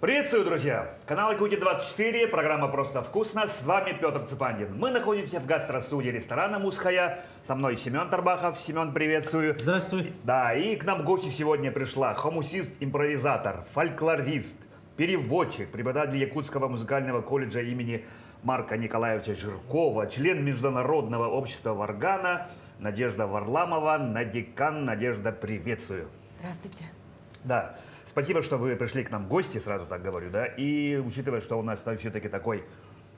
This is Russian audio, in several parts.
Приветствую, друзья! Канал Якутия-24, программа «Просто вкусно». С вами Петр Цыпандин. Мы находимся в гастростудии ресторана «Мусхая». Со мной Семен Тарбахов. Семен, приветствую. Здравствуй. Да, и к нам в гости сегодня пришла хомусист-импровизатор, фольклорист, переводчик, преподаватель Якутского музыкального колледжа имени Марка Николаевича Жиркова, член Международного общества Варгана Надежда Варламова. Надикан, Надежда, приветствую. Здравствуйте. Да, спасибо, что вы пришли к нам в гости, сразу так говорю, да, и учитывая, что у нас все-таки такой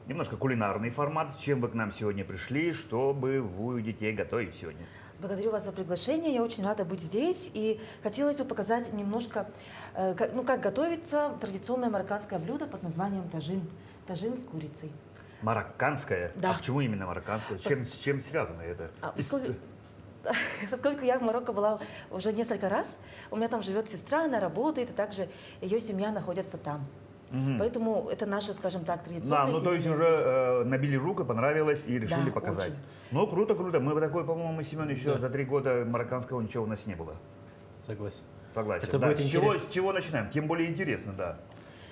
немножко кулинарный формат, чем вы к нам сегодня пришли, чтобы вы детей готовить сегодня? Благодарю вас за приглашение. Я очень рада быть здесь. И хотелось бы показать немножко, как готовится традиционное марокканское блюдо под названием тажин. Тажин с курицей. Марокканское? Да. А почему именно марокканское? С чем связано это? Поскольку я в Марокко была уже несколько раз, у меня там живет сестра, она работает, и также ее семья находится там. Поэтому это наше, скажем так, традиционное. Да, ну то есть уже набили руку, понравилось и решили Да, показать. очень. Ну круто, круто. Мы такой, по-моему, Семен, еще за 3 года марокканского ничего у нас не было. Согласен. Согласен. Это Да, будет интересно. с чего начинаем? Тем более интересно, да.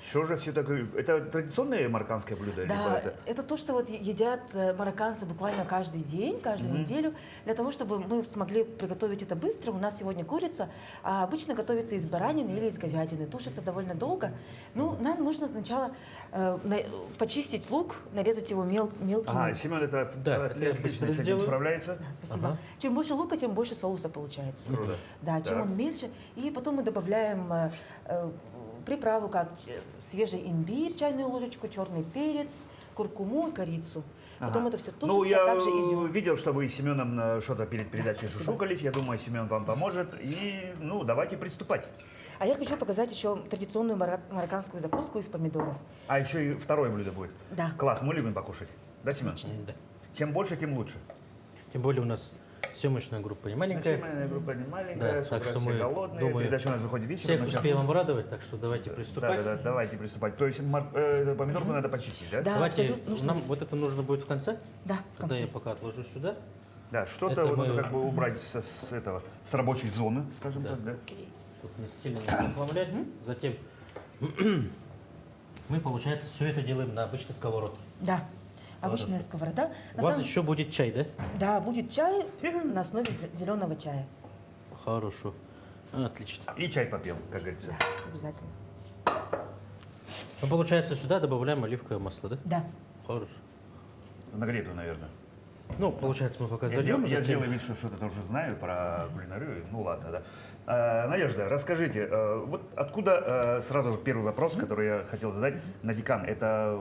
Что же все такое? Это традиционное марокканское блюдо? Да, либо это то, что вот едят марокканцы буквально каждый день, каждую неделю, для того, чтобы мы смогли приготовить это быстро. У нас сегодня курица, а обычно готовится из баранины или из говядины. Тушится довольно долго. Ну, нам нужно сначала почистить лук, нарезать его мелкими. Ага, Семен, это Да, отлично я быстро с этим сделаю. справляется. Спасибо. Ага. Чем больше лука, тем больше соуса получается. Круто. Да, чем Так. он мельче. И потом мы добавляем приправу, как свежий имбирь, чайную ложечку, черный перец, куркуму и корицу. Потом это все тушится, Ну, я также изюм. видел, что вы с Семеном что-то перед передачей шушукались. Я думаю, Семен вам поможет. И, ну, давайте приступать. А я хочу показать еще традиционную марокканскую закуску из помидоров. А еще и второе блюдо будет. Да. Класс, мы любим покушать. Да, Семен? Да. Чем больше, тем лучше. Тем более у нас съемочная группа не маленькая. Семейная группа не маленькая, Да, с так утра что все мы, голодные. думаю, Передача у нас выходит вечером. Всех но сейчас- успеем обрадовать, так что давайте приступать. Да, давайте приступать. То есть помидорку надо почистить, да? Да, Давайте, абсолютно нужно. нам вот это нужно будет в конце. Да, в Тогда конце. я пока отложу сюда. Да, что-то Это вот мы- надо как бы убрать с рабочей зоны, скажем Да. так, да? Тут не сильно захламлять. Затем мы, получается, все это делаем на обычной сковородке. Да, обычная сковорода. У вас еще будет чай, да? Да, будет чай на основе зеленого чая. Хорошо. Отлично. И чай попил, как говорится. Да, обязательно. Ну, получается, сюда добавляем оливковое масло, да? Да. Хорошо. Нагретую, наверное. Ну, получается, мы пока Я зальем. сделаю затем- вид, что что-то тоже знаю про кулинарию. Ну ладно, да. Надежда, расскажите, вот откуда сразу первый вопрос, который я хотел задать. Надикан, это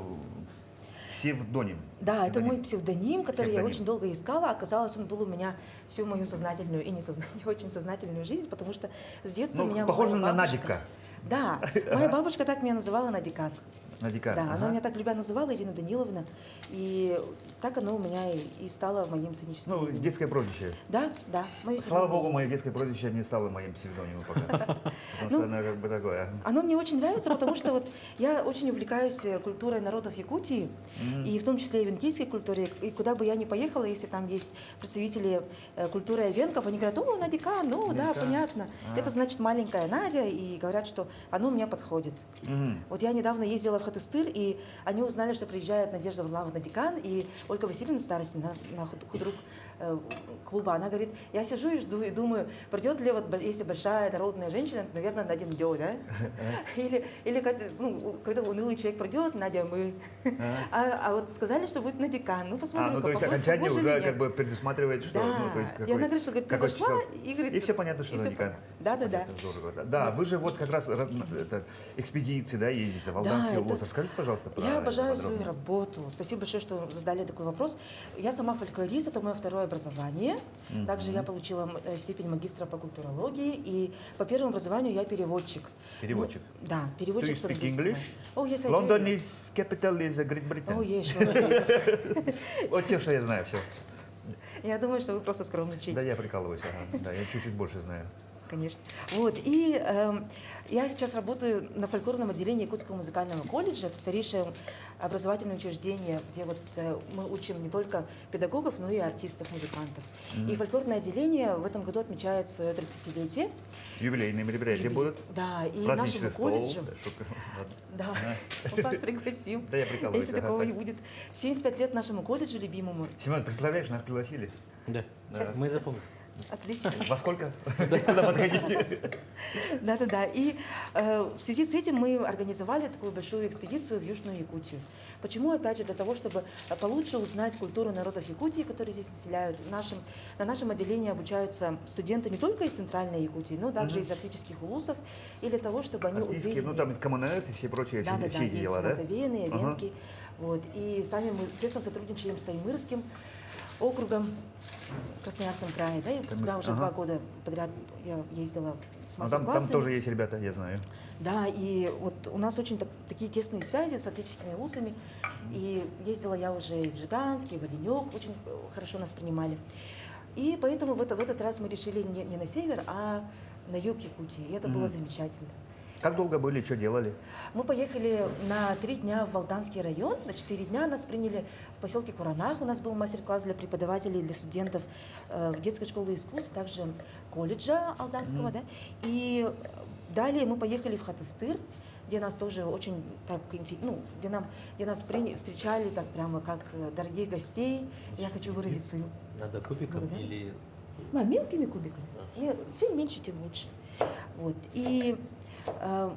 псевдоним? Да, это Псевдоним. мой псевдоним, который я Псевдоним. очень долго искала. Оказалось, он был у меня всю мою сознательную и не очень сознательную жизнь, потому что с детства Ну, меня похоже моя на бабушка- Надика. Да, моя бабушка так меня называла Надикан. Надикан. Да, ага. она меня так любя называла, Ирина Даниловна. И так оно у меня и стало моим сценическим Ну, именем. детское прозвище. Да, да. Моё Слава семейное богу, мое детское прозвище не стало моим псевдонимом пока. Потому что оно как бы такое. Оно мне очень нравится, потому что вот я очень увлекаюсь культурой народов Якутии, и в том числе и венкийской культуре. И куда бы я ни поехала, если там есть представители культуры венков, они говорят: о, Надика, ну да, Надика. понятно. Это значит маленькая Надя, и говорят, что оно мне подходит. Вот я недавно ездила в Хатыстыр, и они узнали, что приезжает Надежда Варламова Надикан, и Ольга Васильевна Старостина, худрук клуба, она говорит: я сижу и жду, и думаю, придет ли, вот, если большая народная женщина, наверное, Надя Мдё, да? Или когда унылый человек придет, Надя мы. А вот сказали, что будет Надикан. Ну, посмотрим. Ну, то есть окончание уже как бы предусматривает, что... Да. ну, то есть И она говорит, что, говорит, ты какой зашла, число. и говорит... И все понятно, что и всё Надикан. понятно. Да. Это здорово, да. Да, вы же вот как раз экспедиции, да, ездите в Алданский это- область. Расскажите, пожалуйста, про Я это обожаю подробнее. свою работу. Спасибо большое, что задали такой вопрос. Я сама фольклорист, это мое второе образование. Также я получила степень магистра по культурологии, и по первому образованию я переводчик. Переводчик. Ну, да, Do you переводчик с speak английского. English? Oh, yes, I do. London is capital is Great Britain. Oh, yes, sure, yes. Вот все, что я знаю, все. Я думаю, что вы просто скромничаете. Да, я прикалываюсь, ага. Да, я чуть-чуть больше знаю. Конечно. Вот. И я сейчас работаю на фольклорном отделении Якутского музыкального колледжа. Это старейшее образовательное учреждение, где вот мы учим не только педагогов, но и артистов, музыкантов. И фольклорное отделение в этом году отмечает свое 30-летие. Юбилейные мероприятия будут. Да, и Праздничный нашему колледжу. стол. Да, шутка. Ладно. Да, мы вас пригласим. Да, я прикалываюсь, Если ага, такого так. не будет. В 75 лет нашему колледжу любимому. Семен, представляешь, нас пригласили. Да. Да. Мы запомним. Отлично. Во сколько? Куда подходите? Да-да-да. И в связи с этим мы организовали такую большую экспедицию в Южную Якутию. Почему? Опять же, для того, чтобы получше узнать культуру народов Якутии, которые здесь населяют. На нашем отделении обучаются студенты не только из Центральной Якутии, но также из арктических улусов. И для того, чтобы они Артистские, увидели... ну там КМНС и все прочие, Да-да-да, все эти есть дела, у нас да? Овеяны, Ага. Овенки. Вот. И сами мы тесно сотрудничаем с Таймырским округом в Красноярском крае. Да, и туда уже ага. 2 года подряд я ездила с Ну, там мастер-классами. тоже есть ребята, я знаю. Да, и вот у нас очень такие тесные связи с артическими улусами. И ездила я уже и в Жиганск, и в Оленек, очень хорошо нас принимали. И поэтому в этот раз мы решили не на север, а на юг Якутии. И это было замечательно. Как долго были, что делали? Мы поехали на 3 дня в Валданский район. На 4 дня нас приняли в поселке Куранах. У нас был мастер-класс для преподавателей, для студентов детской школы искусств, также колледжа Алданского. Да? И далее мы поехали в Хатыстыр, где нас тоже очень так, ну, где нас встречали так прямо как дорогих гостей. Я хочу выразить свою Надо кубиком благодарность. или... Мелкими кубиками. Чем меньше, тем лучше. Вот. И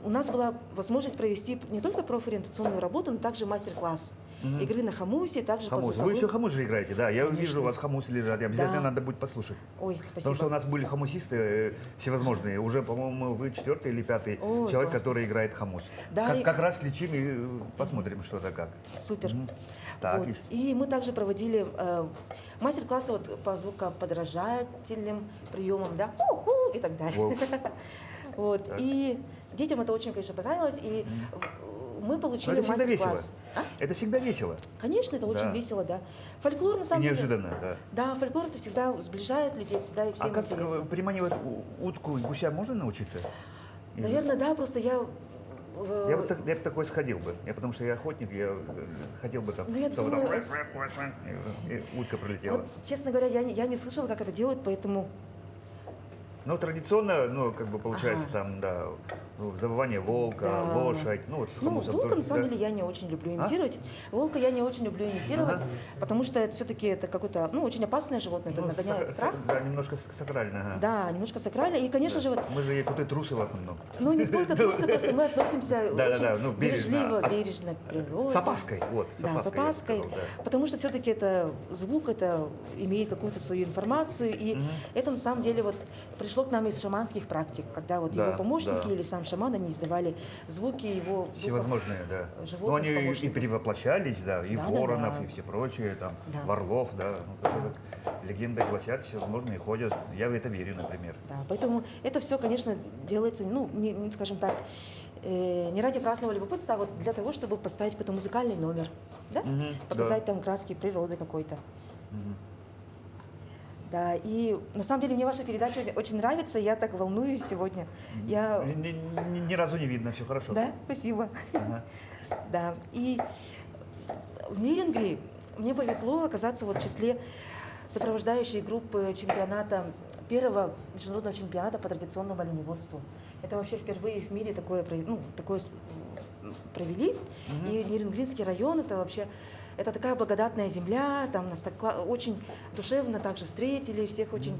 у нас была возможность провести не только профориентационную работу, но также мастер-класс игры на хамусе, также по Хамус. Вы звуковым. еще хамус же играете, да? Я Конечно. вижу, у вас хамусы лежат. И обязательно Да. надо будет послушать. Ой, спасибо. Потому что у нас были хамусисты всевозможные. Уже, по-моему, вы 4-й или 5-й Ой, человек, классно. который играет хамус. Да, и- Как раз лечим и посмотрим, что это как. Супер. Так, Вот. И мы также проводили мастер-классы вот по звукоподражательным приемам, да, и так далее. Воу. Вот. Так. И детям это очень, конечно, понравилось, и мы Но получили это всегда весело. мастер-класс. А? Это всегда весело. Конечно, это очень Да. весело, да. Фольклор, на И самом деле... неожиданно, да. Да, фольклор это всегда сближает людей, всегда и всем А как интересно. приманивать утку и гуся можно научиться? Наверное, да, просто я... Я бы в такой сходил бы. Потому что я охотник, я хотел бы там, Ну, я чтобы думаю, там и утка пролетела. Вот, честно говоря, я не слышала, как это делают, поэтому... Ну, традиционно, ну, как бы получается Ага. там, да, ну, завывание волка, Да. лошадь. Ну, вот с Ну, хамусом волка, тоже, на самом да. деле, я не очень люблю имитировать. Волка я не очень люблю имитировать, Ага. потому что это все-таки это какое-то, ну, очень опасное животное, это Ну, нагоняет страх. Да, немножко сакрально. Ага. Да, немножко сакрально. И, конечно же, вот, Мы же якуты трусы в основном. ну, не сколько трусы, просто мы относимся Да-да-да, очень ну, бережно. бережливо, бережно к природе. С опаской, вот, с Да, с опаской, я бы опаской, сказал, да. потому что все-таки это звук, это имеет какую-то свою информацию, и это на самом деле вот пришло к нам из шаманских практик, когда вот Да, его помощники да. или сам шаман, они издавали звуки его духов. Всевозможные, да. животных, Но они и помощников. перевоплощались, да, и Да, да, воронов, да. и все прочее, там, Да. в орлов, да. Ну, как легенды гласят, всевозможные ходят. Я в это верю, например. Да, поэтому это все, конечно, делается, ну, скажем так, не ради праздного любопытства, а вот для того, чтобы поставить какой-то музыкальный номер, да? Показать там краски природы какой-то. Да, и на самом деле мне ваша передача очень нравится, я так волнуюсь сегодня. Я... Ни разу не видно, все хорошо. Да, спасибо. Ага. Да, и в Нерюнгри мне повезло оказаться вот в числе сопровождающей группы чемпионата, первого международного чемпионата по традиционному оленеводству. Это вообще впервые в мире такое провели. И Нерюнгринский район, это вообще, это такая благодатная земля, там нас так очень душевно также встретили, всех очень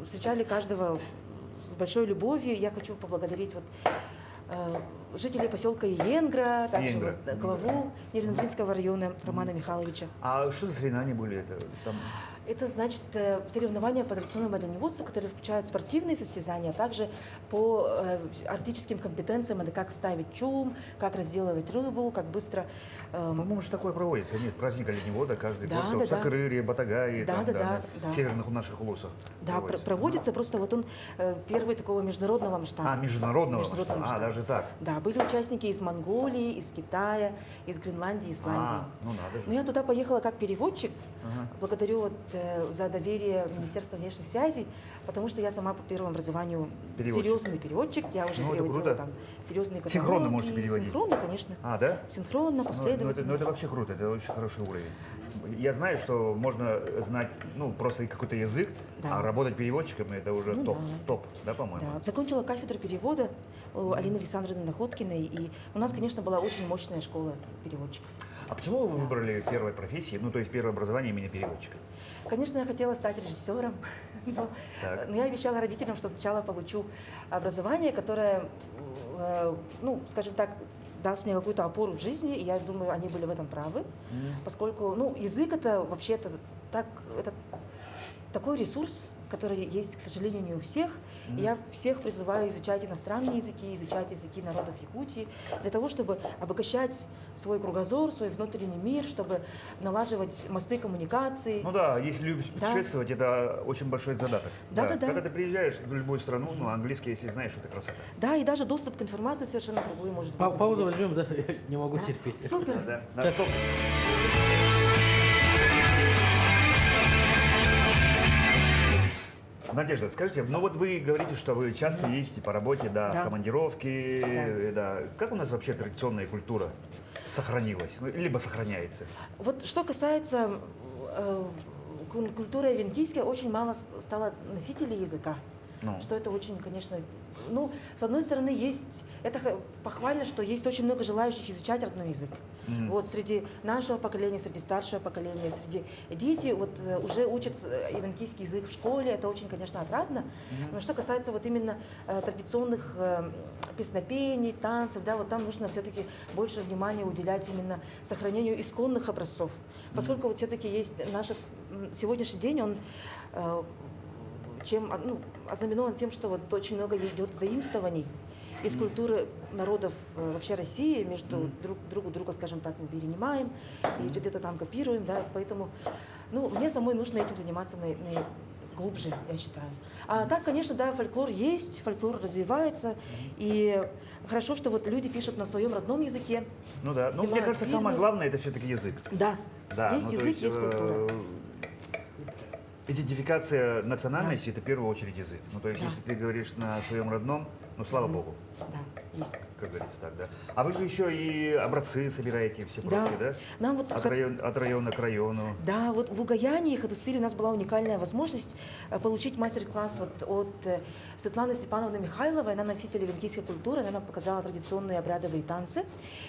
встречали каждого с большой любовью. Я хочу поблагодарить вот жителей поселка Иенгра, также Иенгра. вот главу Нерюнгринского района Романа Михайловича. А что за соревнования были? Это, там... Это значит соревнования по традиционному оленеводству, которые включают спортивные состязания, а также по арктическим компетенциям, это как ставить чум, как разделывать рыбу, как быстро... По-моему, же такое проводится. Нет, праздник оленевода каждый Да, год. да, В Сакрыре, Батагае, Да, там, да, да, да, на да. северных наших улусах. Да, проводится, просто вот он первый такого международного масштаба. А, международного Международного масштаба. масштаба. Даже так. Да, были участники из Монголии, из Китая, из Гренландии, Исландии. Ну надо же. Но я туда поехала как переводчик. Благодарю вот за доверие Министерства внешних связей, потому что я сама по первому образованию Переводчик. серьезный переводчик. Я уже Ну, это переводила круто. там серьезные каталоги. Синхронно можете переводить? Синхронно, конечно. А, да? Синхронно, Ну, последовательно. это вообще круто, это очень хороший уровень. Я знаю, что можно знать, ну, просто какой-то язык, Да. а работать переводчиком это уже Ну, топ, да. топ, да, по-моему? Да, закончила кафедру перевода у Алины Александровны Находкиной, и у нас, конечно, была очень мощная школа переводчиков. А почему вы выбрали первой профессии, ну, то есть первое образование именно переводчика? Конечно, я хотела стать режиссером, Так. но я обещала родителям, что сначала получу образование, которое, ну, скажем так, даст мне какую-то опору в жизни, и я думаю, они были в этом правы, поскольку, ну, язык это вообще-то это такой ресурс, который есть, к сожалению, не у всех. И я всех призываю изучать иностранные языки, изучать языки народов Якутии, для того, чтобы обогащать свой кругозор, свой внутренний мир, чтобы налаживать мосты коммуникации. Ну да, если любишь Да. путешествовать, это очень большой задаток. Да-да-да. Когда ты приезжаешь в любую страну, ну, английский, если знаешь, это красота. Да, и даже доступ к информации совершенно другой может быть. Паузу возьмем, да? Я не могу терпеть. Супер. Да, да. Сейчас. Стоп. Надежда, скажите, ну вот вы говорите, что вы часто ездите по работе, да, Да. в командировки, Да. да. Как у нас вообще традиционная культура сохранилась, ну, либо сохраняется? Вот что касается культуры венкийской, очень мало стало носителей языка. Ну. Что это очень, конечно, ну, с одной стороны, есть, это похвально, что есть очень много желающих изучать родной язык. Вот среди нашего поколения, среди старшего поколения, среди дети вот уже учат ивенкийский язык в школе, это очень, конечно, отрадно. Но что касается вот именно традиционных песнопений, танцев, да, вот там нужно все-таки больше внимания уделять именно сохранению исконных образцов. Поскольку вот все-таки есть наш сегодняшний день, он ознаменован тем, что вот очень много идет заимствований из культуры народов вообще России, между друг у друга, скажем так, мы перенимаем и где-то там копируем, да, поэтому, ну, мне самой нужно этим заниматься глубже, я считаю. А так, конечно, да, фольклор есть, фольклор развивается, и хорошо, что вот люди пишут на своем родном языке. Ну да, ну мне снимают кажется, фильмы. самое главное это все-таки язык. Да, Да, есть ну, то язык, есть культура. Идентификация национальности это в первую очередь язык. Ну то есть Да. если ты говоришь на своем родном, ну слава богу, Да, есть. как говорится так, да. А вы же еще и образцы собираете и все Да. прочее, да? Нам вот От района к району. Да, вот в Угаяне и Хадастыре у нас была уникальная возможность получить мастер-класс вот от Светланы Степановны Михайловой. Она носитель венкийской культуры, она нам показала традиционные обрядовые танцы.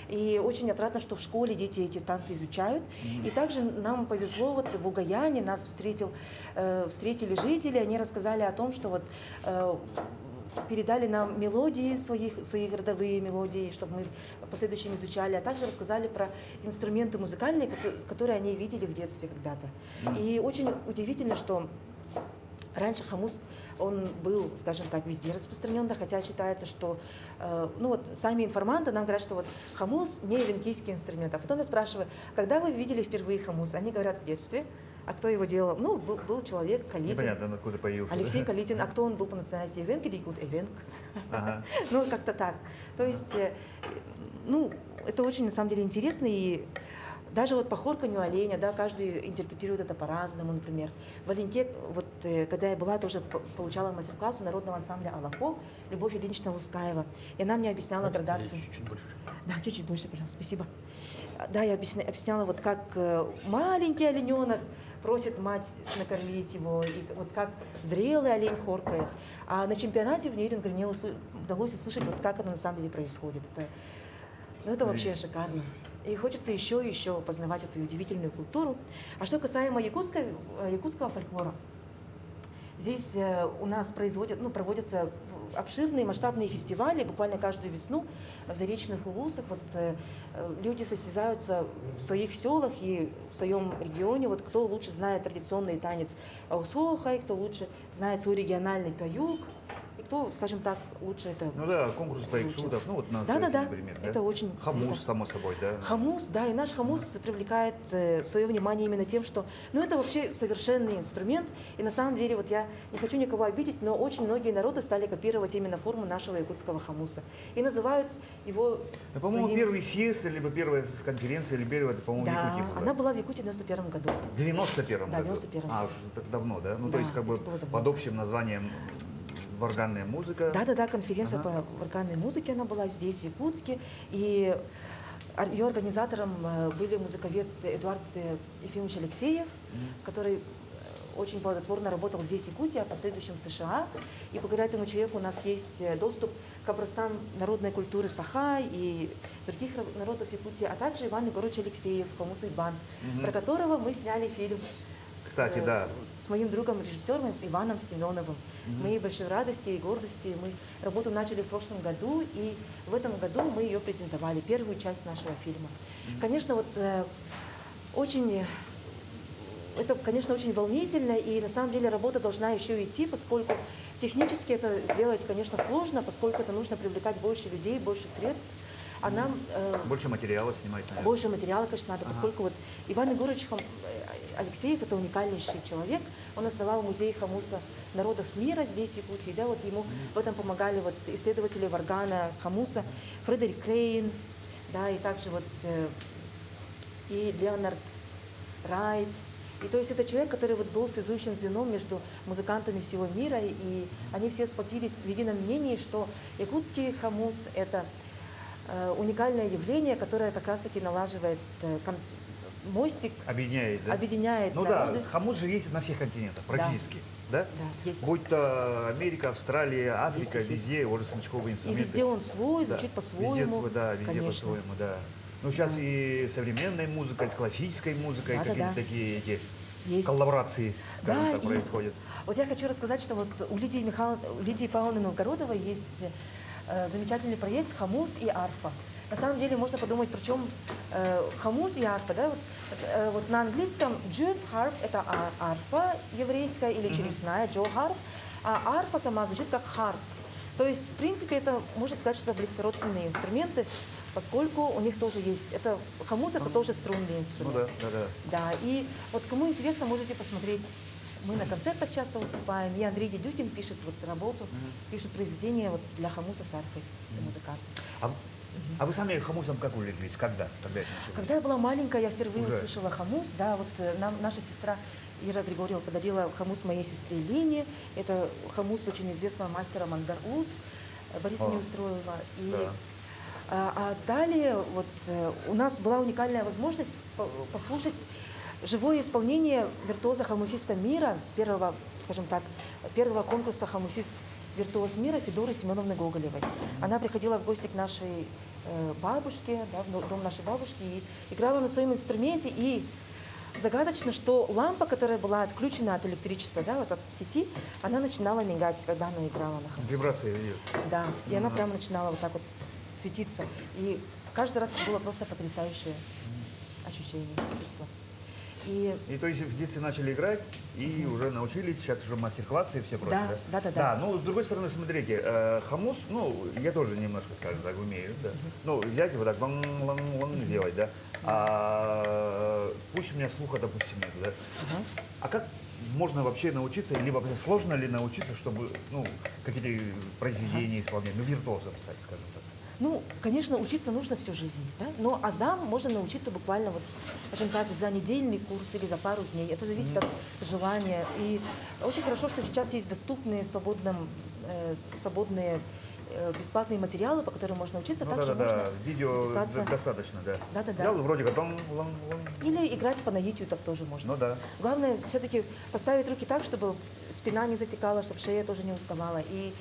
И очень отрадно, что в школе дети эти танцы изучают. И также нам повезло, вот в Угаяне нас встретили жители, они рассказали о том, что вот передали нам мелодии, свои родовые мелодии, чтобы мы в последующем изучали, а также рассказали про инструменты музыкальные, которые они видели в детстве когда-то. И очень удивительно, что раньше хомус, он был, скажем так, везде распространен, да, хотя считается, что, ну вот, сами информанты нам говорят, что вот хомус не венкийский инструмент. А потом я спрашиваю, когда вы видели впервые хомус? Они говорят, в детстве. А кто его делал? Ну, был человек, Калитин. Непонятно, откуда появился. Алексей Калитин. А кто он был по национальности? Эвенк или Якут? Эвенк. Ага. Ну, как-то так. То есть, ну, это очень, на самом деле, интересно. И даже вот по хорканью оленя, да, каждый интерпретирует это по-разному, например. В Оленьке, вот, когда я была, тоже получала мастер-класс у народного ансамбля «Алако» Любовь Ильинична Лыскаева. И она мне объясняла градацию. Чуть больше. Да, чуть-чуть больше, пожалуйста, спасибо. Да, я объясняла, вот как маленький олененок просит мать накормить его, и вот как зрелый олень хоркает. А на чемпионате в Нейринге мне удалось услышать, вот как это на самом деле происходит. Это вообще шикарно. И хочется еще и еще познавать эту удивительную культуру. А что касаемо якутского фольклора, здесь у нас проводятся обширные масштабные фестивали, буквально каждую весну в заречных улусах. Вот, люди состязаются в своих селах и в своем регионе. Вот, кто лучше знает традиционный танец аусохай, кто лучше знает свой региональный таюк. и кто, скажем так, лучше это... Ну да, конкурс тайк-шутов, ну вот на сайте, Да-да-да, например. Да? это очень Хамус, круто. само собой, да? Хамус, да, и наш хамус привлекает свое внимание именно тем, что, ну, это вообще совершенный инструмент, и на самом деле, вот я не хочу никого обидеть, но очень многие народы стали копировать именно форму нашего якутского хамуса и называют его Ну, по-моему, своим- первый съезд, либо первая конференция, или первая, это, по-моему, в Да, Якутии была. она была в Якутии в 91 году. В 91-м Да, в году? 91-м. А, уже так давно, да? Ну, то Да, есть, как бы это было давно. под общим названием «Варганная музыка». Да-да-да, конференция по органной музыке, она была здесь, в Якутске, и ее организатором были музыковед Эдуард Ефимович Алексеев, который очень плодотворно работал здесь, в Якутии, а в последующем в США. И благодаря этому человеку у нас есть доступ к образцам народной культуры Саха и других народов Якутии, а также Иван Егорович Алексеев, Хамус Ибан, про которого мы сняли фильм Кстати, да. с моим другом, режиссером Иваном Семеновым. Моей большой радости и гордости. Мы работу начали в прошлом году, и в этом году мы ее презентовали, первую часть нашего фильма. Конечно, вот очень... Это, конечно, очень волнительно, и на самом деле работа должна еще идти, поскольку технически это сделать, конечно, сложно, поскольку это нужно привлекать больше людей, больше средств. А нам Больше материала снимать, наверное. больше материала, конечно, надо, поскольку вот Иван Егорович Алексеев – это уникальнейший человек. Он основал музей хамуса народов мира здесь, в Якутии. Да, вот ему в этом помогали вот исследователи варгана хамуса, Фредерик Крейн, да, и также вот и Леонард Райт. И то есть это человек, который вот был связующим звеном между музыкантами всего мира, и они все сплотились в едином мнении, что якутский хамус – это уникальное явление, которое как раз-таки налаживает мостик, Объединяет, да? объединяет Ну народы. да, хамус же есть на всех континентах, практически. Да? Да, есть. Будь то Америка, Австралия, Африка, Есть. везде уже смычковые И инструменты. везде он свой, Да. звучит Везде по-своему. свой, да, везде конечно. по-своему, да. Ну, сейчас и современная музыка, и с классической музыкой, Да-да-да. какие-то такие эти Есть. коллаборации, скажем Да, так, и происходят. вот я хочу рассказать, что вот у Лидии Павловны Новгородовой есть замечательный проект «Хамус и арфа». На самом деле можно подумать, причем хамус и арфа, да, вот на английском Jews harp – это арфа еврейская или чересная, Joe harp, а арфа сама звучит как харп. То есть, в принципе, это, можно сказать, что это близкородственные инструменты, поскольку у них тоже есть, это хамус – это тоже струнный Ну инструмент. да. Да, и вот кому интересно, можете посмотреть. Мы на концертах часто выступаем, и Андрей Дедюкин пишет вот работу, пишет произведения вот для хамуса с арфой, для музыкантов. А вы сами хамусом как увлеклись? Когда? Когда это началось? Когда я была маленькая, я впервые Уже. услышала хамус, да, вот нам наша сестра Ира Григорьева подарила хамус моей сестре Лене, это хамус очень известного мастера Мандар-Уз, Бориса О. Неустроева. И, Да. а далее вот у нас была уникальная возможность послушать живое исполнение виртуоза-хамусиста мира, первого, скажем так, первого конкурса хамусист-виртуоз мира Федоры Семеновны Гоголевой. Она приходила в гости к нашей бабушке, да, в дом нашей бабушки, и играла на своем инструменте. И загадочно, что лампа, которая была отключена от электричества, да, вот от сети, она начинала мигать, когда она играла на хамусе. Вибрация идет. Да, и она прям начинала вот так вот светиться. И каждый раз это было просто потрясающее ощущение, чувство. И то есть в детстве начали играть и уже научились, сейчас уже мастер-классы и все прочее, Да. Да, ну, с другой стороны, смотрите, хамус, ну, я тоже немножко, скажем так, умею, да. Ну, взять его так, лан делать, да. А пусть у меня слуха, допустим, нет, да. А как можно вообще научиться, или вообще сложно ли научиться, чтобы, ну, какие-то произведения исполнять, ну, виртуозом стать, скажем так? Ну, конечно, учиться нужно всю жизнь, да? Но азам можно научиться буквально, вот, скажем так, за недельный курс или за пару дней. Это зависит от желания. И очень хорошо, что сейчас есть доступные свободные бесплатные материалы, по которым можно учиться. Ну, Также можно видео записаться. достаточно, да. Да-да-да. Взял, вроде как, Или играть по наитию так тоже можно. ну да. Главное все-таки поставить руки так, чтобы спина не затекала, чтобы шея тоже не уставала. И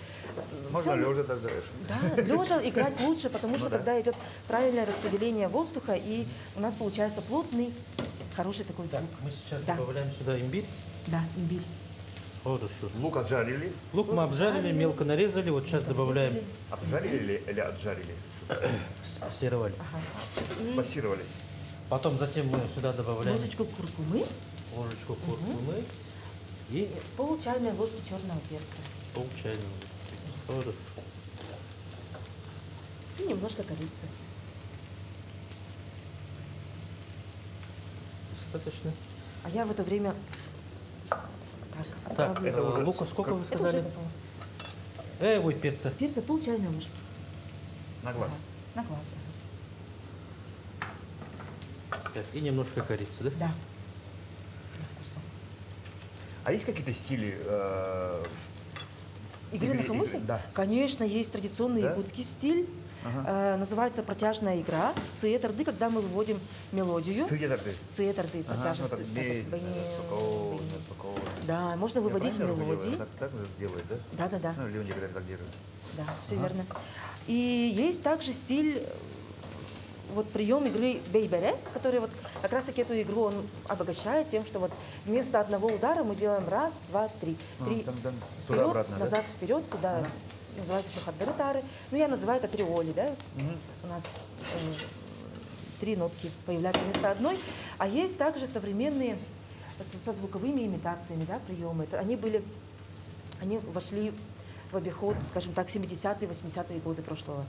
Можно всё- лежа тогда. Да, лежа играть лучше, потому что да. тогда идет правильное распределение воздуха, и у нас получается плотный, хороший такой Так, звук. мы сейчас Да. добавляем сюда имбирь. Да, имбирь. Хорошо. Лук отжарили. Лук мы обжарили, мелко нарезали. Вот сейчас добавляем, Обжарили или отжарили? спассировали. Ага. И Пассировали. Потом затем мы сюда добавляем ложечку куркумы, ложечку куркумы и пол чайной ложки черного перца. пол чайной ложки. подходу. И немножко корицы. Достаточно. А я в это время так, Так, отправлю. это уже лука сколько вы Это уже сказали? готово. Ой, перца. Перца пол чайной ложки. На глаз. На глаз. Так, и немножко корицы, да? Да. Для вкуса. А есть какие-то стили? Игры на хумусе? Да. Конечно, есть традиционный Да? якутский стиль. Ага. Называется протяжная игра. Сыетарды, когда мы выводим мелодию. Сыедарды. Сыетарды, Ага, ну протяжность. так медленно, спокойно, Бэнь. спокойно. Да, можно Я выводить правильно мелодии. делаю? Так же делает, да? Да. Ну, люди некоторые так делают. Да, все верно. И есть также стиль, вот прием игры бейбере, который вот как раз таки эту игру он обогащает тем, что вот вместо одного удара мы делаем раз, два, три. Три Туда, вперед, обратно, да? назад, вперед, туда. Называется еще хадберитары. Ну, я называю это триоли, да? У нас 3 нотки появляются вместо одной. А есть также современные со звуковыми имитациями, да, приемы. Они вошли в обиход, скажем так, 70-е, 80-е годы прошлого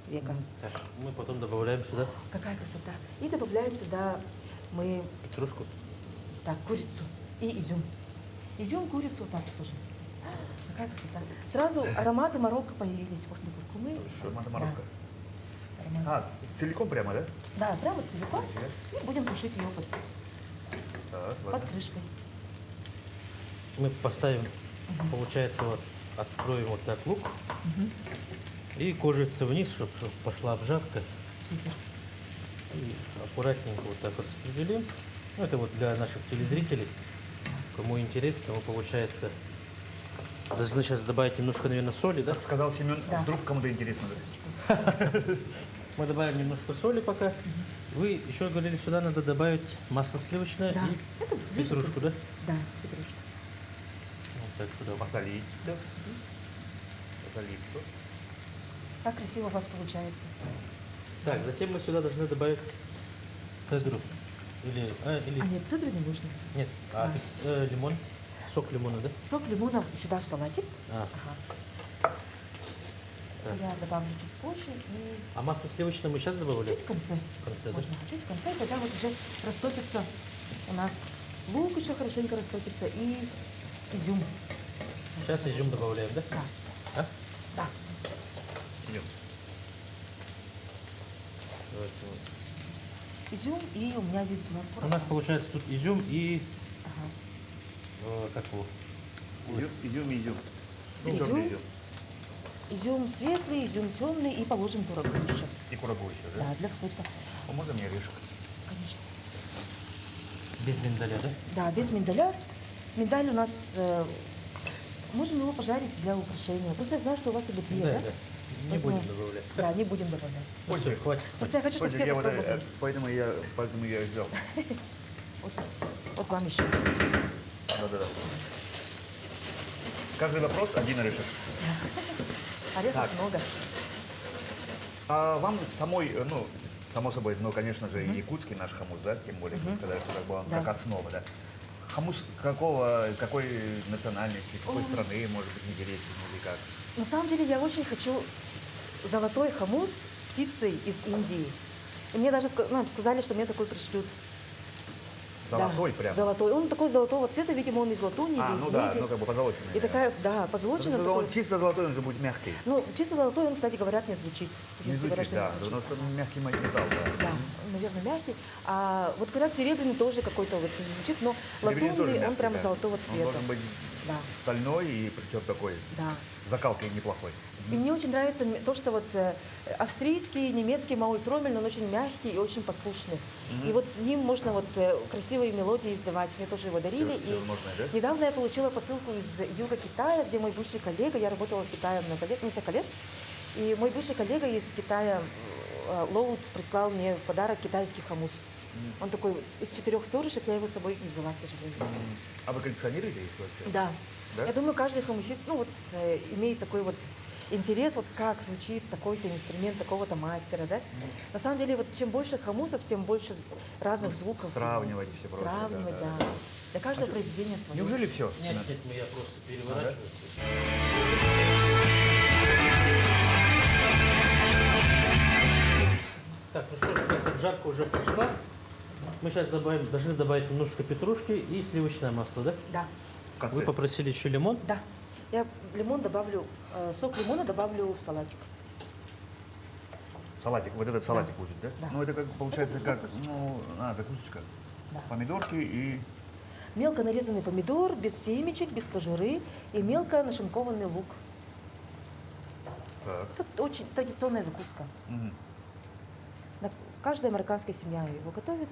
века. Так, мы потом добавляем сюда Какая красота. И добавляем сюда мы петрушку. так, курицу и изюм. Изюм, курицу, так тоже. Какая красота. Сразу ароматы Марокко появились после куркумы. Ароматы Марокко. Да, ароматы. А, целиком прямо, да? Да, прямо целиком. И будем тушить ее Так, под ладно. крышкой. Мы поставим, получается, вот откроем вот так лук и кожица вниз, чтобы пошла обжарка. Супер. И аккуратненько вот так вот распределим. Ну, это вот для наших телезрителей. Кому интересно, тому получается. Должны сейчас добавить немножко, наверное, соли, да? Как сказал Семен, Да. вдруг кому-то интересно. Да? Мы добавим немножко соли пока. Вы еще говорили, сюда надо добавить масло сливочное Да. и Это ближе к петрушку, концу. да? Да, петрушку. Вот так туда. Посолить. Да. Посолить. Как красиво у вас получается. Так, затем мы сюда должны добавить цедру. Или А нет, цедры не нужно. нет, лимон. Сок лимона, да? Сок лимона сюда в салатик. А, Ага. Так. Я добавлю чуть позже и а масло сливочное мы сейчас добавляем? чуть в конце. В конце, да? Можно чуть в конце, когда вот уже растопится у нас лук еще хорошенько растопится и изюм. Сейчас изюм добавляем, да? Да, А? да. Идем. Давайте вот. Изюм и у меня здесь У нас получается тут изюм и Ага. как его? Изюм. Изюм. Черный изюм. Изюм светлый, изюм темный и положим курагу еще. И курагу еще, да? Да, для вкуса. А можно мне орешек? Конечно. Без миндаля, да? Да, без миндаля. Миндаль у нас, можем его пожарить для украшения. Просто я знаю, что у вас аллергия, да? Не Поэтому- будем добавлять. Да, не будем добавлять. Ну, всё, хватит. Просто я хочу, чтобы Позже все я вот, попробовали. поэтому я и взял. Вот вам еще. Да. Каждый вопрос один орешек. Орехов Так. много. А вам самой, ну, само собой, ну, конечно же, якутский наш хамус, да, тем более, вы сказали, что как бы он Да. как основа, да. Хамус какой национальности, какой страны, может быть, интересен или как? На самом деле я очень хочу золотой хамус с птицей из Индии. И мне даже сказали, что мне такой пришлют. Золотой Да, прям. Золотой. Он такой золотого цвета, видимо, он из латуни или из ну да, меди. ну как бы позолоченный. И такая, да, позолоченная. Он такой. чисто золотой, он же будет мягкий. Ну, чисто золотой он, кстати, говорят, не звучит. Не Птицы говорят, звучит, что да, не звучит. потому что он мягкий металл, да. Да, он, наверное, мягкий. А вот говорят, серебряный тоже какой-то вот не звучит, но Серебряный тоже латунный, он мягкий, прямо да. золотого Он цвета. должен быть Да, стальной и причем такой, да. закалкой неплохой. И мне очень нравится то, что вот австрийский, немецкий маультромель, он очень мягкий и очень послушный. И вот с ним можно вот красивые мелодии издавать. Мне тоже его дарили. И Всевозможные, да? недавно я получила посылку из юга Китая, где мой бывший коллега, я работала в Китае много лет, несколько лет, и мой бывший коллега из Китая, Лоуд, прислал мне в подарок китайский хамус. Он такой из 4 перышек, я его с собой не взяла, к сожалению. А вы коллекционируете их вообще? Да. Да? Я думаю, каждый хамусист, ну вот, имеет такой вот интерес, вот как звучит такой-то инструмент такого-то мастера, да? На самом деле, вот чем больше хамусов, тем больше разных звуков. Сравнивать и все прочее. Сравнивать, да. да. Для каждого произведения свое. Неужели все? Нет, я просто переворачиваю. Так, ну что ж, у нас обжарка уже пошла. Мы сейчас должны добавить немножко петрушки и сливочное масло, да? Да, В конце. Вы попросили еще лимон. да. Я лимон добавлю, сок лимона добавлю в салатик. Салатик, вот этот салатик будет, да? Да. Ну это как получается Это как, закусочка. ну, закусочка. Да. Помидорки и Мелко нарезанный помидор, без семечек, без кожуры и мелко нашинкованный лук. так. Это очень традиционная закуска. Мгм. Каждая американская семья его готовит.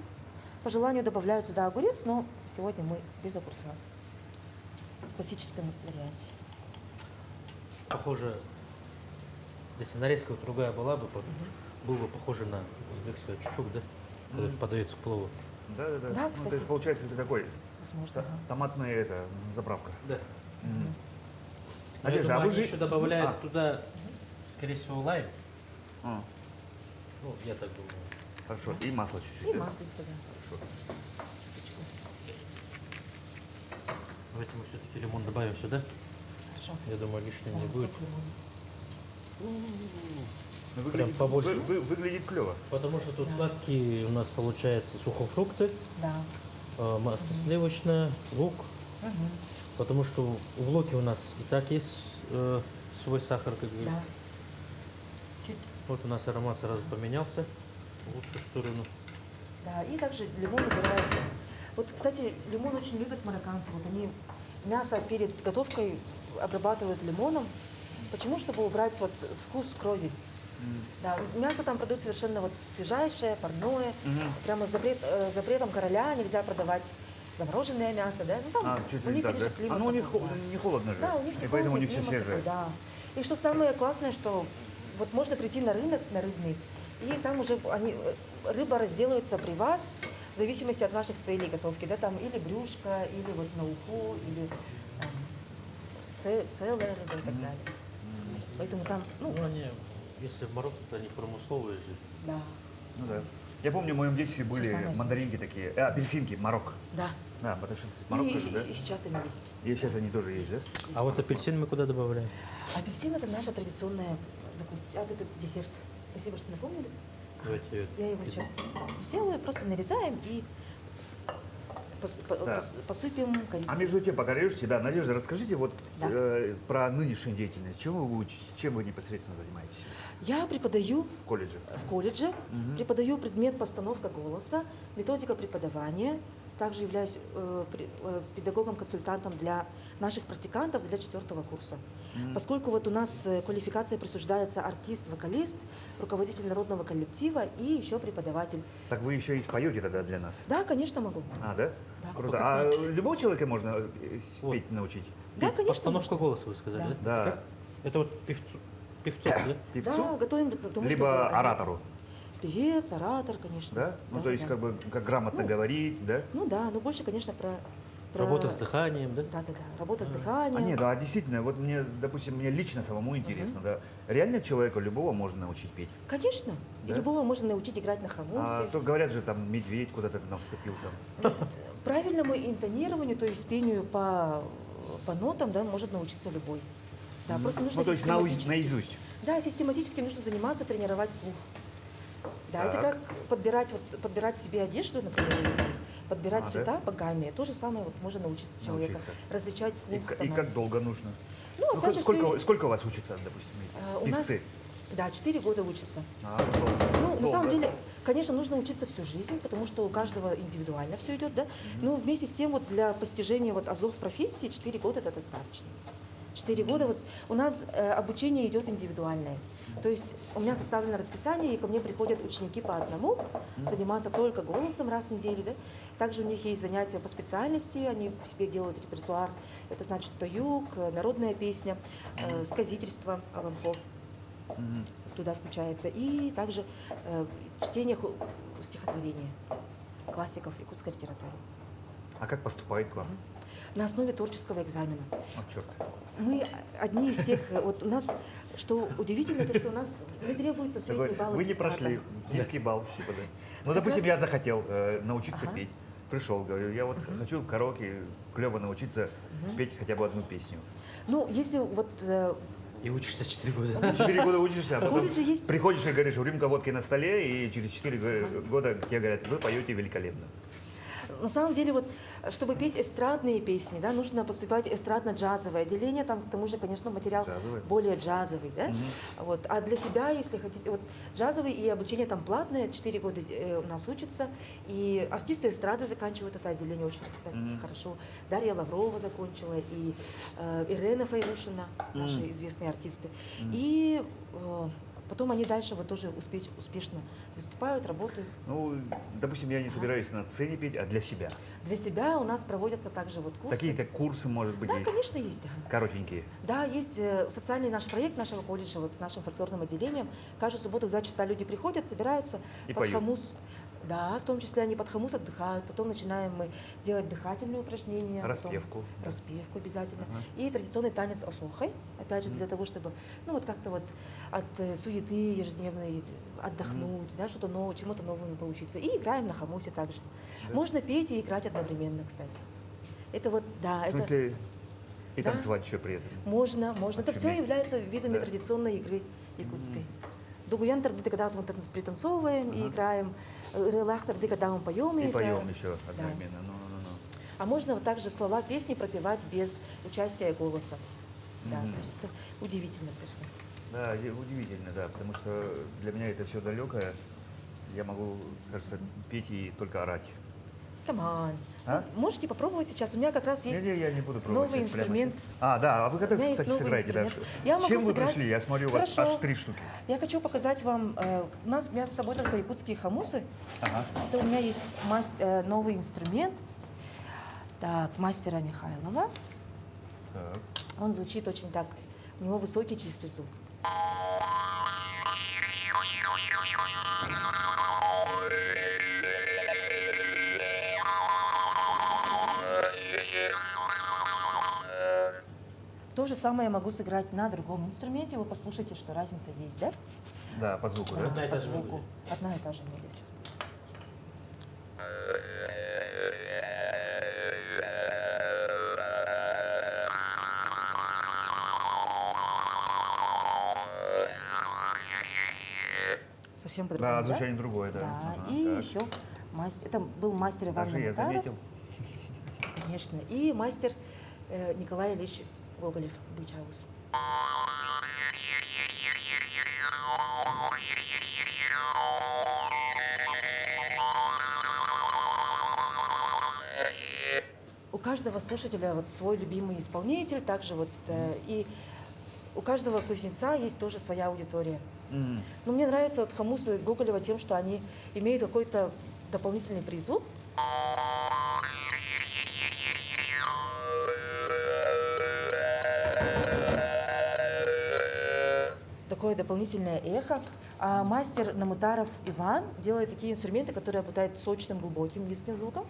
По желанию добавляют сюда огурец, но сегодня мы без огурца. В классическом варианте. Похоже, если нарезка вот другая была бы, был бы похоже на узбекский чучук, да? Который подается к плову. Да. Да, Ну, то кстати. есть получается это такой Возможно. ага. томатная это, заправка. Да. Мгм. Но я Надежда, думаю, а вы они же- еще добавляют А. туда, скорее всего, лайм. А, Ну, я так думаю. хорошо. И масло чуть-чуть. И да? маслица, да. Хорошо. Давайте мы все-таки лимон добавим сюда. Хорошо. Я думаю, лишним не Да, будет. сок лимона. Ну, Прям побольше. Выглядит клево. Потому что тут Да. сладкие у нас получается сухофрукты, Да. масло сливочное, лук. Мгм. Потому что в луке у нас и так есть свой сахар, как говорится. Да. Чуть, Вот у нас аромат сразу поменялся в лучшую сторону. да. И также лимон убирается. Вот, кстати, лимон очень любят марокканцы. Вот они мясо перед готовкой обрабатывают лимоном. Почему? Чтобы убрать вот вкус крови. Да, мясо там продают совершенно вот свежайшее, парное. Мгм. Прямо запретом короля нельзя продавать замороженное мясо, да? Ну, там Чуть у ли них, так, конечно, да? климат А ну у них такой, да. не холодно же. Да, у них И поэтому у них все климат такой, свежее. да. И что самое классное, что вот можно прийти на рынок, на рыбный, и там уже рыба разделывается при вас в зависимости от ваших целей готовки, да, там или брюшко, или вот на уху, или там, целая рыба и так далее. Поэтому там, ну, Ну, они, если в Марокко, то они промысловые же. да, Ну да. Я помню, в моем детстве были самое мандаринки такие, апельсинки, Марокко. да. Да, потому что И, Марокко же, да? и сейчас они есть. И сейчас они тоже есть, да? А вот апельсин мы куда добавляем? Апельсин – это наша традиционная закуска, это десерт. Спасибо, что напомнили. Давайте Я его сейчас сделаю, просто нарезаем и Да. посыпем А корицей. между тем, пока режете, да, Надежда, расскажите вот Да. про нынешнюю деятельность. Чему вы учите, чем вы непосредственно занимаетесь Я преподаю в колледже? в колледже, преподаю предмет постановка голоса, методика преподавания. Также являюсь педагогом-консультантом для наших практикантов для 4-го курса. Поскольку вот у нас квалификация присуждается артист, вокалист, руководитель народного коллектива и еще преподаватель. Так вы еще и споете тогда для нас? Да, конечно, могу. А, да? Да. Круто. А любого человека можно Вот. петь научить? Да, конечно. Постановка можно. голоса, вы сказали, да? Да. Как? Это вот певцов, да? Певцу? Да, готовим к тому, Либо чтобы они- оратору? Певец, оратор, конечно. Да? Ну, то есть, да. как бы, как грамотно Ну, говорить, да? Ну да, но больше, конечно, про... Работа с дыханием, да? Да. Работа с дыханием. А нет, а действительно, вот мне, допустим, мне лично самому интересно, да? Реально человека любого можно научить петь? Конечно. Да? И любого можно научить играть на А хомусе. то говорят же, там, медведь куда-то там вступил, там. Правильному интонированию, то есть пению по нотам, да, может научиться любой. Да, просто нужно Ну, то есть систематически- наизусть. Да, систематически нужно заниматься, тренировать слух. Да, это Так. как подбирать себе одежду, например, или там подбирать А, да? цвета по гамме. То же самое вот можно научить человека Научиться. различать И, слух. и как тональность. долго нужно? Ну, Ну, опять же, сколько, всё- сколько у вас учатся, допустим, у нас, певцы? да, 4 года учатся. Долго. Ну, на Долго. самом деле, конечно, нужно учиться всю жизнь, потому что у каждого индивидуально все идет, да. Но вместе с тем, вот для постижения вот азов профессии 4 года это достаточно. 4 года вот у нас обучение идет индивидуальное. То есть у меня составлено расписание, и ко мне приходят ученики по одному, заниматься только голосом раз в неделю, да. Также у них есть занятия по специальности, они себе делают репертуар. Это значит таюк, народная песня, сказительство, алампо туда включается. И также чтение стихотворения классиков якутской литературы. А как поступает к вам? На основе творческого экзамена. О, черт. Мы одни из тех, вот у нас, что удивительно, то, что у нас не требуется Такой, средний балл вы не аттестата. прошли, низкий балл. Типа, да. Ну, Как допустим, раз- я захотел научиться Ага. петь. Пришел, говорю, я вот хочу в караоке клево научиться петь хотя бы одну песню. Ну, если вот И учишься 4 года. 4 года учишься, а В потом колледже есть- приходишь и говоришь, рюмка водки на столе, и через 4 года тебе говорят, вы поете великолепно. На самом деле, вот, чтобы петь эстрадные песни, да, нужно поступать в эстрадно-джазовое отделение, там, к тому же, конечно, материал Джазовый. более джазовый, да. Вот. А для себя, если хотите, вот джазовый и обучение там платное, 4 года у нас учатся, и артисты эстрады заканчивают это отделение очень так хорошо. Дарья Лаврова закончила, и Ирена Файрушина, наши известные артисты. И потом они дальше вот тоже успешно выступают, работают. Ну, допустим, я не собираюсь на сцене петь, а для себя. Для себя у нас проводятся также вот курсы. Какие-то курсы, может быть, Да, есть? конечно, есть. Ага. Коротенькие. Да, есть социальный наш проект нашего колледжа вот, с нашим фольклорным отделением. Каждую субботу в 2 часа люди приходят, собираются И под поют. хамус. Да, в том числе они под хамус отдыхают. Потом начинаем мы делать дыхательные упражнения. потом Распевку. Распевку обязательно. И традиционный танец осохой. Опять же, для того, чтобы ну, вот как-то вот от суеты ежедневной отдохнуть, да, что-то новое, чему-то новому поучиться. И играем на хамусе также. Можно петь и играть одновременно, кстати. Это вот, да, В это... смысле, и Да. танцевать еще при этом. Можно. Это все Шуметь. является видами Да. традиционной игры якутской. Дугуян тарды, когда мы пританцовываем и играем, релах тарды, когда мы поем и И играем. поем еще одновременно. Ну. А можно вот также слова песни пропевать без участия голоса. Да, то есть это удивительно просто. Да, удивительно, да, потому что для меня это все далекое. Я могу, кажется, петь и только орать. Каман. А? Можете попробовать сейчас. У меня как раз есть Не, я не буду пробовать. новый сейчас прямо. инструмент. А, да, а вы когда, У меня есть кстати, новый сыграете? Да? инструмент. Я С могу чем вы сыграть. пришли? Я смотрю, у вас Хорошо. аж 3 штуки. Я хочу показать вам, у меня с собой только якутские хамусы. Ага. Это у меня есть новый инструмент. Так, мастера Михайлова. Так. Он звучит очень так, у него высокий чистый звук. То же самое я могу сыграть на другом инструменте. Вы послушайте, что разница есть, да? Да, по звуку, да? Одна и По та же звуку. мелодия. Одна и та же мелодия сейчас будет. Совсем по-другому, Да, да? звучание другое, да. Да, Ага, и так. еще мастер, это был мастер Иван Даже я Намутаров, заметил. конечно, и мастер Николай Ильич Гоголев, Бычаус. У каждого слушателя вот свой любимый исполнитель, также вот и у каждого кузнеца есть тоже своя аудитория. М. Но мне нравятся вот хамусы Гоголева тем, что они имеют какой-то дополнительный призвук. Такое дополнительное эхо. А мастер Намутаров Иван делает такие инструменты, которые обладают сочным, глубоким, низким звуком.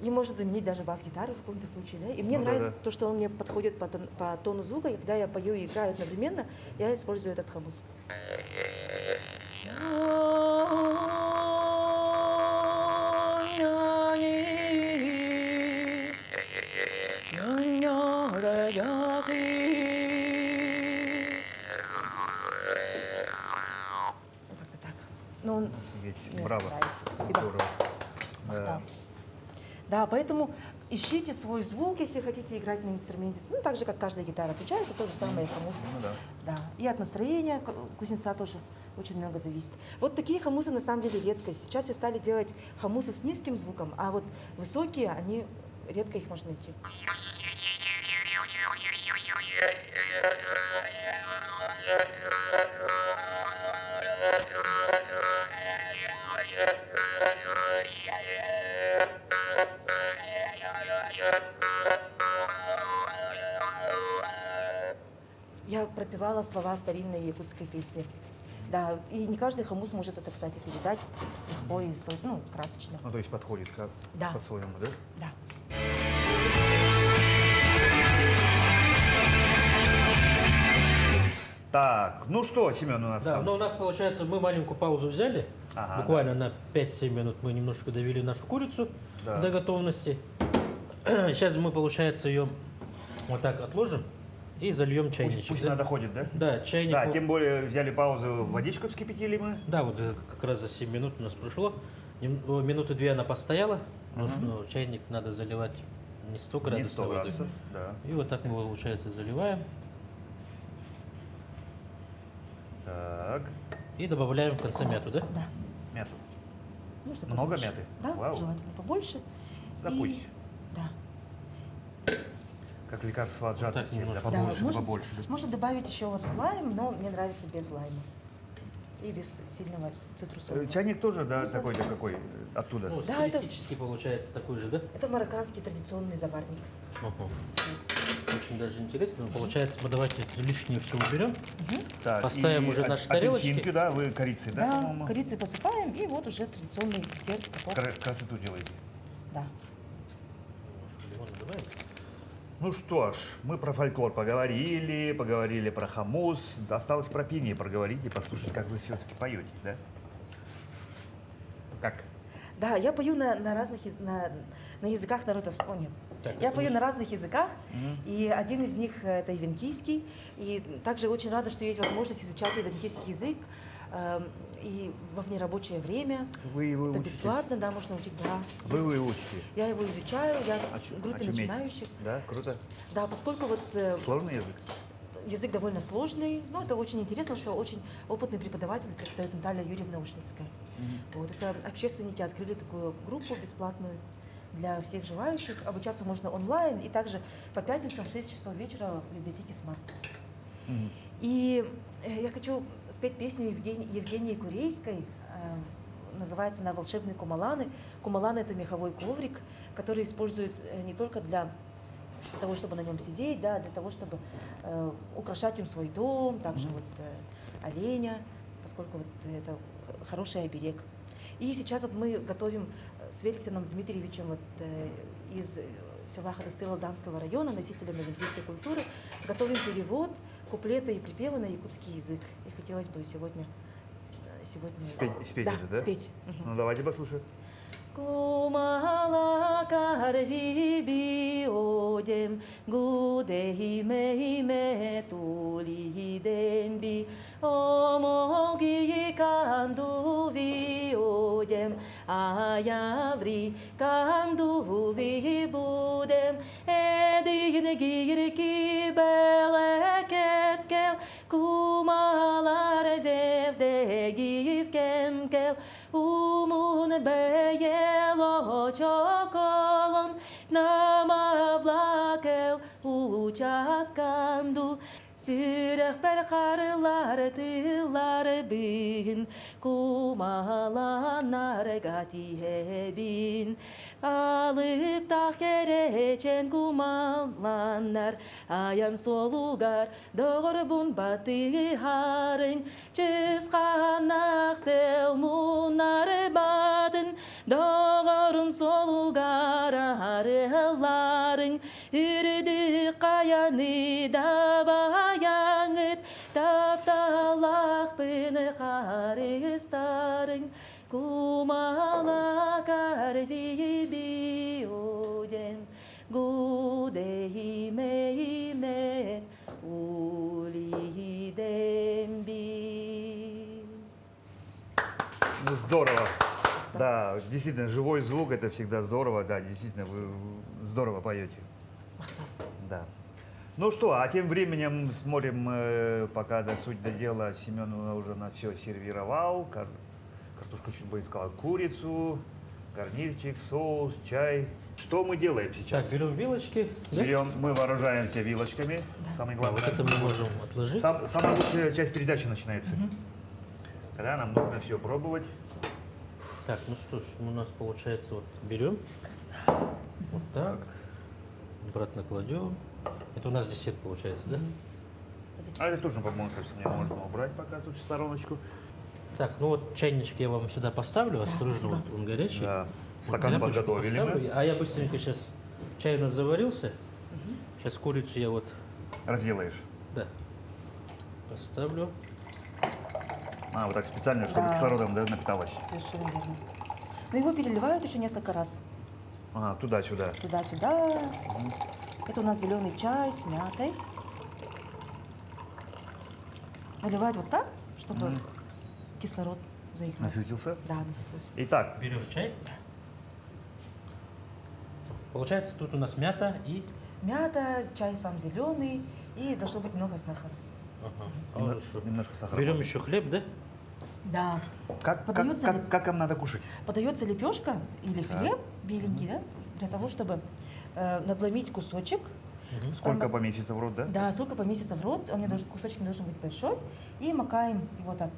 И может заменить даже бас-гитару в каком-то случае. Да? И мне Ну да, нравится да. то, что он мне подходит по тону звука, и когда я пою и играю одновременно, я использую этот хамус. Ну, как-то так. Но он Офигеть, мне браво. нравится. Спасибо. Здорово. Ах, Да. да. Да, поэтому ищите свой звук, если хотите играть на инструменте. Ну, так же, как каждая гитара отличается, то же самое и хамус. Ну да. Да. И от настроения кузнеца тоже очень много зависит. Вот такие хамусы на самом деле редкость. Сейчас все стали делать хамусы с низким звуком, а вот высокие, они редко их можно найти. Я пропевала слова старинной якутской песни. Да, и не каждый хамус может это, кстати, передать легко и красочно. Ну, то есть подходит как Да. по-своему, да? Да. Так, ну что, Семен, у нас Да, там? но у нас получается, мы маленькую паузу взяли, Ага, буквально на 5-7 минут мы немножко довели нашу курицу Да. до готовности. Сейчас мы, получается, ее вот так отложим и зальем чайничек. Пусть да? она доходит, да? Да, чайник. Да, тем более взяли паузу, водичку вскипятили мы. Да, вот как раз за 7 минут у нас прошло. Минуты 2 она постояла, потому что чайник надо заливать не 100 Не градусов 100 градусов, да. И вот так мы, получается, заливаем Так, и добавляем в конце мяту, да? Да. мяту. Можно Много побольше. мяты? Да, Вау. желательно побольше. Да И- пусть. Да. Как лекарство от Вот так жадности, да, немножко. побольше, Да, можно, побольше. да. можно добавить еще вот лайм, но мне нравится без лайма. И без сильного цитрусового. Чайник тоже, да, такой-то какой, оттуда. Ну, Да, это- стилистически получается такой же, да? Это марокканский традиционный заварник. Ага. Очень даже интересно. Получается, мы давайте лишнее все уберем. Так, поставим и уже наши тарелочки. апельсинки, да, вы корицей, да, Да, по-моему? корицей посыпаем, и вот уже традиционный десерт готов. Красоту делаете. Да. Лимон добавим? Ну что ж, мы про фольклор поговорили про хамус. Осталось про пение проговорить и послушать, как вы все-таки поете, да? Как? Да, я пою на разных на языках народов. О, нет. Так, Я это пою уж- на разных языках, и один из них это ивенкийский. И также очень рада, что есть возможность изучать ивенкийский язык и во внерабочее время. Вы его Это учите? бесплатно, да, можно учить, да. Вы его учите? Я его изучаю, я чё- в группе чуметь? начинающих. Да, круто. Да, поскольку вот Сложный язык? язык довольно сложный, но это очень интересно, что очень опытный преподаватель преподает Наталья Юрьевна Ушницкая. Вот, это общественники открыли такую группу бесплатную для всех желающих. Обучаться можно онлайн и также по пятницам в 6 часов вечера в библиотеке «Смарт». Мгм. И я хочу спеть песню Евгении Курейской. Называется она «Волшебные кумаланы». Кумаланы — это меховой коврик, который используют не только для того, чтобы на нем сидеть, да, для того, чтобы украшать им свой дом, также вот оленя, поскольку вот это хороший оберег. И сейчас вот мы готовим с Великтоном Дмитриевичем вот, из села Хатастыла Данского района, носителем ивенкийской культуры, готовим перевод куплета и припева на якутский язык. И хотелось бы сегодня Спеть да, это, да? спеть. Мгм. Ну давайте послушаем. Kumala karvi biodem gudehi me tuli dembi omolgi kandu viodem ayavri kandu vi budem edin girki beleket kel kumalar vevde gifken kel umun beyelo çokolon namavlakel uçakandu sürek per karlar tıllar bin kumalanar gatihebin alıp tak gereçen kumalanlar ayan solugar doğrbun batı harın çızkanak del munar batın doğrum solugar arıların ürdi kayanı da bayanıt taptalak beni karistarın kumala karvi biyoden gudehime ime uli dembi. Ну, здорово. Да, действительно, живой звук это всегда здорово. Да, действительно, вы здорово поете. Да. Ну что, а тем временем смотрим, пока до суть до дела, Семен уже на все сервировал. Картошку чуть бы сказал, курицу, гарнирчик, соус, чай. Что мы делаем сейчас? Так, берем вилочки. да? Берем, мы вооружаемся вилочками. Самое Да, главное. вот это мы можем отложить. Самая лучшая часть передачи начинается. Когда нам нужно все пробовать. Так, ну что ж, у нас получается вот берем. Вот так. Обратно кладем. Это у нас десерт получается, да? А это тоже, по-моему, кажется, мне можно убрать пока тут в стороночку. Так, ну вот чайничек я вам сюда поставлю, осторожно, спасибо. вот он горячий. Да. Вот Стакан тряпочку подготовили поставлю. мы. А я быстренько сейчас, чай у нас заварился. Сейчас курицу я вот, Разделаешь. да, поставлю. А, вот так специально, чтобы Да. кислородом, да, напиталась. Совершенно верно. Но его переливают еще несколько раз. Ага, туда-сюда. Туда-сюда. Это у нас зеленый чай с мятой. Наливают вот так, чтобы кислород заиграл. Насытился? Да, насытился. Итак, Берем чай. Получается, тут у нас мята и... Мята, чай сам зеленый и должно быть много сахара. Ага, хорошо. немножко сахара. Берем еще хлеб, да? Да. Как, Подается ли- как им надо кушать? Подается лепешка или хлеб беленький, да, для того, чтобы надломить кусочек. Сколько Прямо- поместится в рот, да? Да, сколько поместится в рот, он не должен, кусочек не должен быть большой. И макаем его так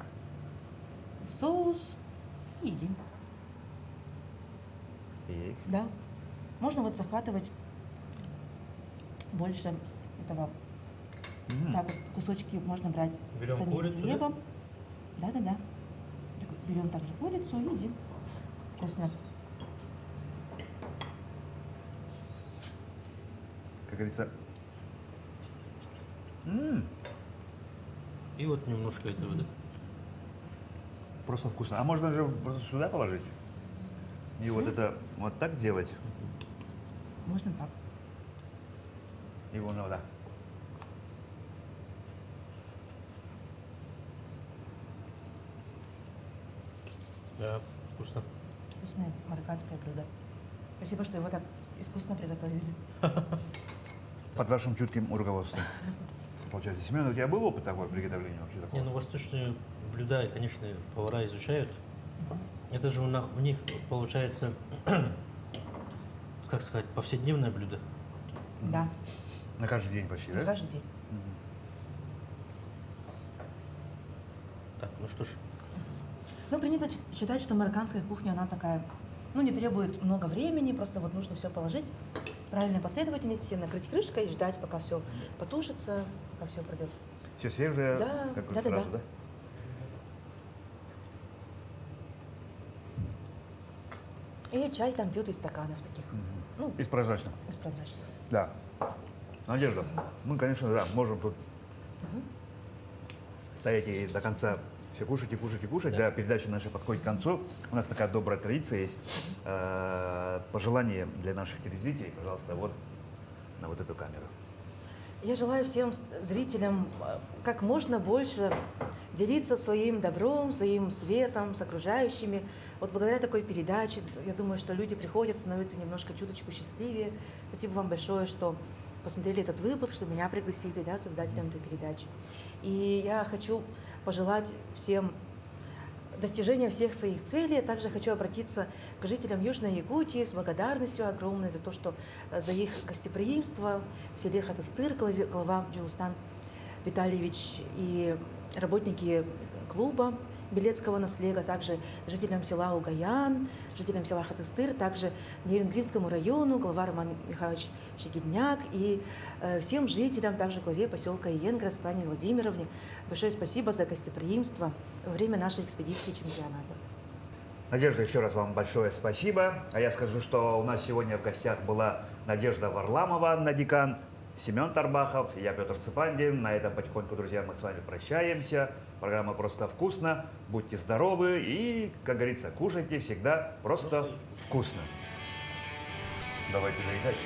в соус и едим. И Да. Можно вот захватывать больше этого. Так вот кусочки можно брать Берем самим курицу, да? хлебом. Да-да-да. Так вот берем также курицу и едим. Вкусно. как говорится, И вот немножко этого, да? просто вкусно. А можно же просто сюда положить? И вот это вот так сделать? Можно так. И вон вот так. Да, вкусно. Вкусное марокканское блюдо. Спасибо, что его так искусно приготовили. Под вашим чутким руководством. Получается, Семен, у тебя был опыт такого приготовления вообще такого? Не, ну восточные блюда, конечно, повара изучают. Это же у них получается, как сказать, повседневное блюдо. Да, На каждый день почти, да? каждый день. Так, ну что ж, Ну, принято считать, что марокканская кухня, она такая, ну, не требует много времени, просто вот нужно все положить в правильной последовательности, накрыть крышкой и ждать, пока все потушится, пока все пройдет. Все свежее, Да, как да-да-да. сразу, да? И чай там пьют из стаканов таких, ну, Из прозрачных. из прозрачных. Да. Надежда, мы, конечно, да, можем тут стоять и до конца все кушать и кушать и кушать. Да, передача наша подходит к концу. У нас такая добрая традиция есть. Пожелание для наших телезрителей, пожалуйста, вот на вот эту камеру. Я желаю всем зрителям как можно больше делиться своим добром, своим светом с окружающими. Вот благодаря такой передаче, я думаю, что люди приходят, становятся немножко чуточку счастливее. Спасибо вам большое, что посмотрели этот выпуск, что меня пригласили, да, создателем этой передачи. И я хочу пожелать всем достижения всех своих целей. Также хочу обратиться к жителям Южной Якутии с благодарностью огромной за то, что за их гостеприимство в селе Хатыстыр, глава Джилустан Витальевич и работники клуба Белецкого наслега, также жителям села Угаян, жителям села Хатыстыр, также Нерингринскому району, глава Роман Михайлович Щегидняк и всем жителям, также главе поселка Иенгра Светлане Владимировне. Большое спасибо за гостеприимство во время нашей экспедиции чемпионата. Надежда, еще раз вам большое спасибо. А я скажу, что у нас сегодня в гостях была Надежда Варламова, Анна Декан, Семен Тарбахов, я Петр Цыпандин. На этом потихоньку, друзья, мы с вами прощаемся. Программа «Просто вкусно». Будьте здоровы и, как говорится, кушайте всегда просто вкусно. Давайте заедать.